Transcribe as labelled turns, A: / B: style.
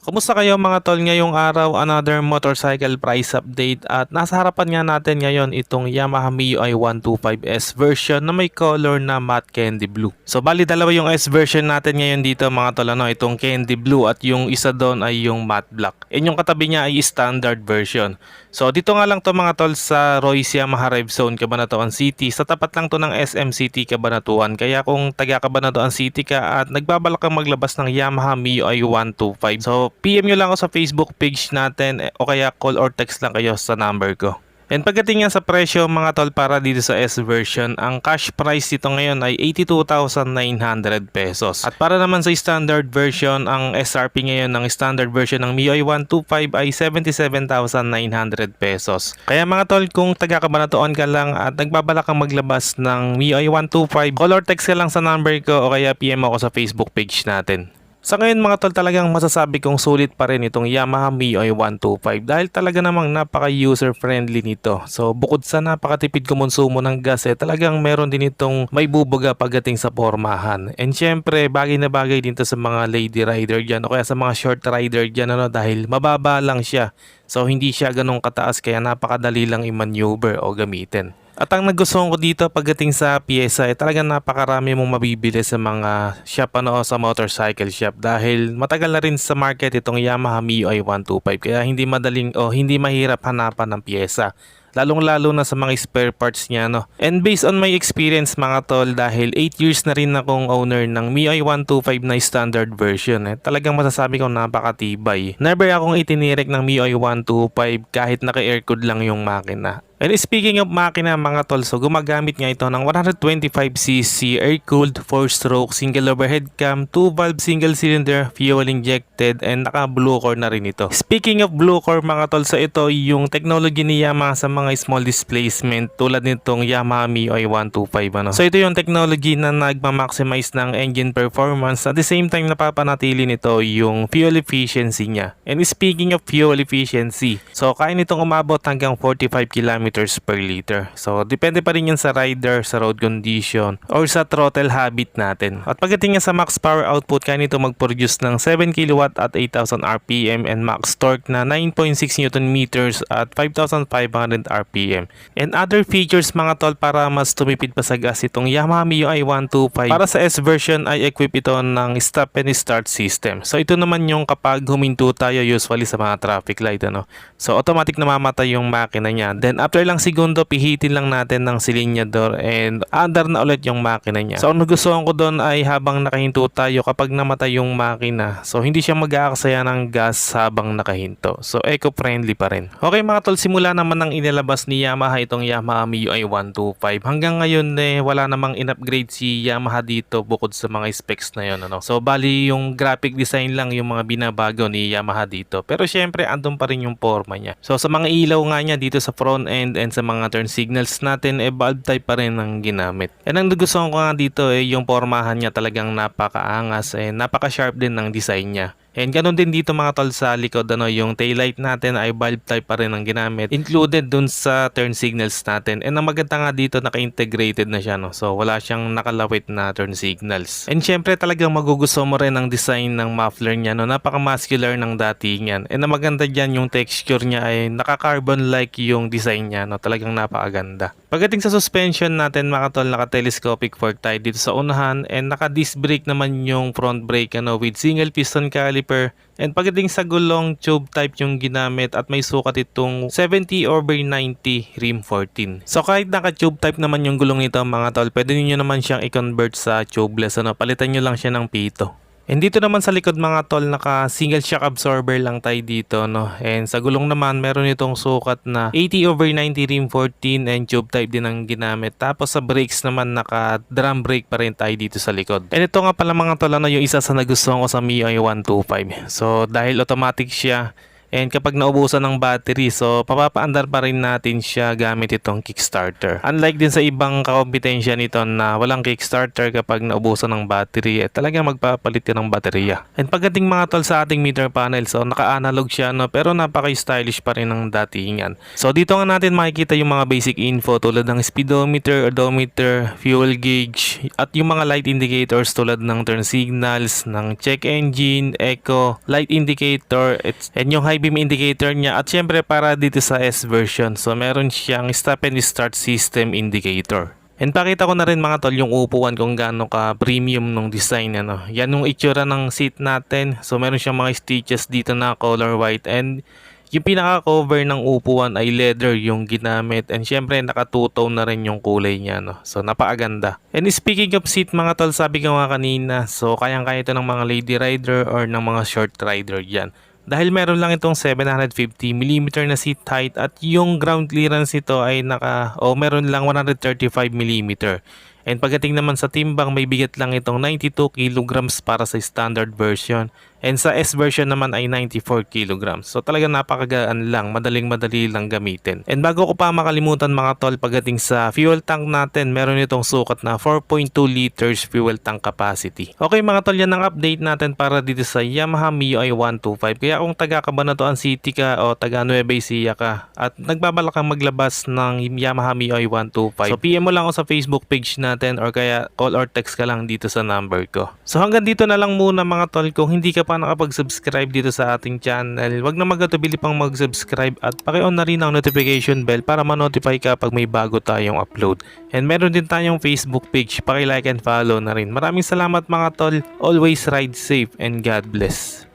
A: Kumusta kayo mga tol ngayong araw? Another motorcycle price update at nasa harapan nga natin ngayon itong Yamaha MIUI 125S version na may color na matte candy blue. So bali dalawa yung S version natin ngayon dito mga tol, itong candy blue at yung isa doon ay yung matte black. And yung katabi niya ay standard version. So dito nga lang to mga tol sa Royce Yamaha Rev Zone, Cabanatuan City. Sa tapat lang to ng SM City Cabanatuan. Kaya kung taga Cabanatuan City ka at nagbabalak kang maglabas ng Yamaha MIUI 125, so PM nyo lang ako sa Facebook page natin o kaya call or text lang kayo sa number ko. And pagdating nga sa presyo mga tol para dito sa S version, ang cash price dito ngayon ay 82,900 pesos. At para naman sa standard version, ang SRP ngayon ng standard version ng MIUI 125 ay 77,900 pesos. Kaya mga tol, kung taga Cabanatuan ka lang at nagbabalak kang maglabas ng MIUI 125, call or text ka lang sa number ko o kaya PM ako sa Facebook page natin. Sa ngayon mga tol, talagang masasabi kong sulit pa rin itong Yamaha MIUI 125 dahil talaga namang napaka-user friendly nito. So bukod sa napakatipid kumonsumo ng gas, talagang meron din itong may bubuga pagdating sa pormahan. And syempre bagay na bagay din to sa mga lady rider dyan o kaya sa mga short rider dyan dahil mababa lang siya. So hindi siya ganong kataas kaya napakadali lang i-maneuver o gamitin. At ang nagustuhan ko dito pagdating sa pyesa ay talagang napakarami mong mabibili sa mga shop o sa motorcycle shop dahil matagal na rin sa market itong Yamaha MIUI 125 kaya hindi madaling o hindi mahirap hanapan ng pyesa. Lalong-lalo na sa mga spare parts niya And based on my experience mga tol, dahil 8 years na rin akong owner ng MIUI 125 na standard version, talagang masasabi kong napakatibay. Never akong itinirik ng MIUI 125 kahit naka-aircooled lang yung makina. And speaking of makina mga tol, so gumagamit nga ito ng 125cc air-cooled 4-stroke single overhead cam, 2-valve single cylinder, fuel injected, and naka blue core na rin ito. Speaking of blue core mga tol, so ito yung technology ni Yamaha sa mga small displacement tulad nitong Yamaha MIUI 125 So ito yung technology na nagma-maximize ng engine performance at the same time napapanatili nito yung fuel efficiency niya. And speaking of fuel efficiency, so kaya nitong umabot hanggang 45 km per liter. So depende pa rin yan sa rider, sa road condition, or sa throttle habit natin. At pagdating nga sa max power output, kaya nito mag-produce ng 7 kW at 8,000 RPM and max torque na 9.6 Nm at 5,500 RPM. And other features mga tol para mas tumipid pa sa gas itong Yamaha MIUI 125 para sa S version ay equip ito ng stop and start system. So ito naman yung kapag huminto tayo usually sa mga traffic light So automatic na mamatay yung makina niya. Then after lang segundo, pihitin lang natin ng silinyador and andar na ulit yung makina niya. So ang nagustuhan ko doon ay habang nakahinto tayo kapag namatay yung makina, so hindi siya mag-aaksaya ng gas habang nakahinto. So eco-friendly pa rin. Okay mga tol, simula naman ng inilabas ni Yamaha itong Yamaha MIUI 125. Hanggang ngayon wala namang in-upgrade si Yamaha dito bukod sa mga specs na yun. So bali yung graphic design lang yung mga binabago ni Yamaha dito. Pero syempre andun pa rin yung forma niya. So sa mga ilaw nga niya dito sa front end and sa mga turn signals natin valve type pa rin ang ginamit. And ang nagustuhan ko nga dito yung pormahan niya talagang napakaangas napaka-sharp din ng design niya. And ganun din dito mga tol sa likod yung taillight natin ay valve type pa rin ang ginamit, included dun sa turn signals natin. And ang maganda nga dito naka-integrated na siya So wala siyang nakalawit na turn signals. And syempre talagang magugustuhan mo rin ang design ng muffler niya napaka-muscular ng datingan. And ang maganda diyan yung texture niya ay naka-carbon like yung design niya talagang napakaganda. Pagdating sa suspension natin mga tol, naka-telescopic fork tayo dito sa unahan and naka-disc brake naman yung front brake with single piston caliper. And pagdating sa gulong, tube type yung ginamit at may sukat itong 70/90 rim 14. So kahit naka-tube type naman yung gulong nito mga tol, pwede niyo naman siyang i-convert sa tubeless Palitan niyo lang siya ng pito. And dito naman sa likod mga tol, naka single shock absorber lang tayo dito And sa gulong naman meron itong sukat na 80/90 rim 14 and tube type din ang ginamit. Tapos sa brakes naman naka drum brake pa rin tayo dito sa likod. And ito nga pala mga tol yung isa sa nagustuhan ko sa MIUI 125. So dahil automatic siya And kapag naubusan ng battery, so papapaandar pa rin natin siya gamit itong kickstarter. Unlike din sa ibang kakompetensya nito na walang kickstarter, kapag naubusan ng battery, talagang magpapalit yan ng baterya. And pagdating mga tol sa ating meter panel, so naka-analog siya, no, pero napaka-stylish pa rin ng datingan. So dito nga natin makikita yung mga basic info tulad ng speedometer, odometer, fuel gauge, at yung mga light indicators tulad ng turn signals, ng check engine, echo, light indicator, and yung high beam indicator niya, at syempre para dito sa S version, so meron siyang stop and start system indicator. And pakita ko na rin mga tol yung upuan kung gaano ka premium nung design, ano. Yan yung itsura ng seat natin. So meron siyang mga stitches dito na color white, and yung pinaka-cover ng upuan ay leather yung ginamit, and syempre nakatutow na rin yung kulay niya, no. So napakaganda. And speaking of seat mga tol, sabi ko nga kanina, so kayang-kaya ito ng mga lady rider or ng mga short rider yan. Dahil meron lang itong 750mm na seat height, at yung ground clearance nito ay meron lang 135mm. And pagdating naman sa timbang, may bigat lang itong 92 kilograms para sa standard version. And sa S version naman ay 94 kilograms. So talaga napakagaan lang, madali lang gamitin. And bago ko pa makalimutan mga tol, pagdating sa fuel tank natin, meron itong sukat na 4.2 liters fuel tank capacity. Okay mga tol, yan ang update natin para dito sa Yamaha MIUI 125. Kaya kung taga Cabanatuan City ka o taga Nueva Ecija ka at nagbabalak kang maglabas ng Yamaha MIUI 125, so PM mo lang ako sa Facebook page natin, or kaya call or text ka lang dito sa number ko. So hanggang dito na lang muna mga tol. Kung hindi ka pa nakapag-subscribe dito sa ating channel, wag na magatubili pang mag-subscribe at paki-on na rin ang notification bell para ma-notify ka pag may bago tayong upload. And meron din tayong Facebook page, paki-like and follow na rin. Maraming salamat mga tol. Always ride safe and God bless.